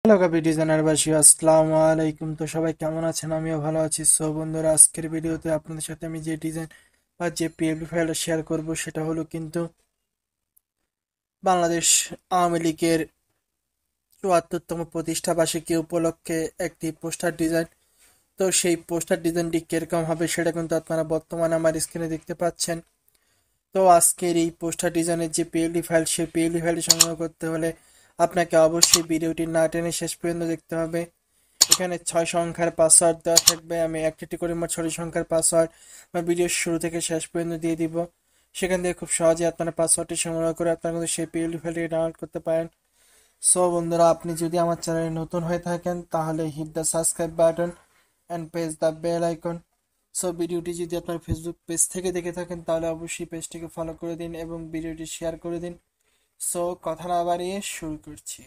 Hello copy ডিজাইনারবাসী, আসসালামু আলাইকুম। তো সবাই কেমন আছেন? আমিও ভালো আছি। সো বন্ধুরা, আজকের ভিডিওতে আপনাদের সাথে আমি যে ডিজাইন বা যে পিএলপি ফাইলটা শেয়ার করব সেটা হলো কিন্তু বাংলাদেশ আওয়ামী লীগের ৭৪তম প্রতিষ্ঠা বার্ষিকী উপলক্ষে একটি পোস্টার ডিজাইন। তো সেই পোস্টার ডিজাইনটি কিরকম হবে সেটা কিন্তু আপনারা বর্তমানে আমার স্ক্রিনে দেখতে পাচ্ছেন। তো আজকের এই পোস্টার ডিজাইনের যে পিএলডি ফাইল, সেই পিএলডি ফাইলটি সংগ্রহ করতে হলে আপনাকে অবশ্যই ভিডিওটি না টেনে শেষ পর্যন্ত দেখতে হবে। এখানে ৬ সংখ্যার পাসওয়ার্ড দেওয়া থাকবে। আমি একটি করে মোট ৬ সংখ্যার পাসওয়ার্ড বা ভিডিওর শুরু থেকে শেষ পর্যন্ত দিয়ে দিব। সেখান থেকে খুব সহজে আপনারা পাসওয়ার্ডটি সংগ্রহ করে আপনারা কিন্তু সেই পিএলডি ফাইলটি ডাউনলোড করতে পারেন। সো বন্ধুরা, আপনি যদি আমার চ্যানেলে নতুন হয়ে থাকেন তাহলে hit the subscribe button and press the bell icon. So ভিডিওটি যদি আপনার ফেসবুক পেজ থেকে দেখে থাকেন তাহলে অবশ্যই পেজটিকে ফলো করে দিন এবং ভিডিওটি শেয়ার করে দিন। সো কথা না বাড়িয়ে শুরু করছি।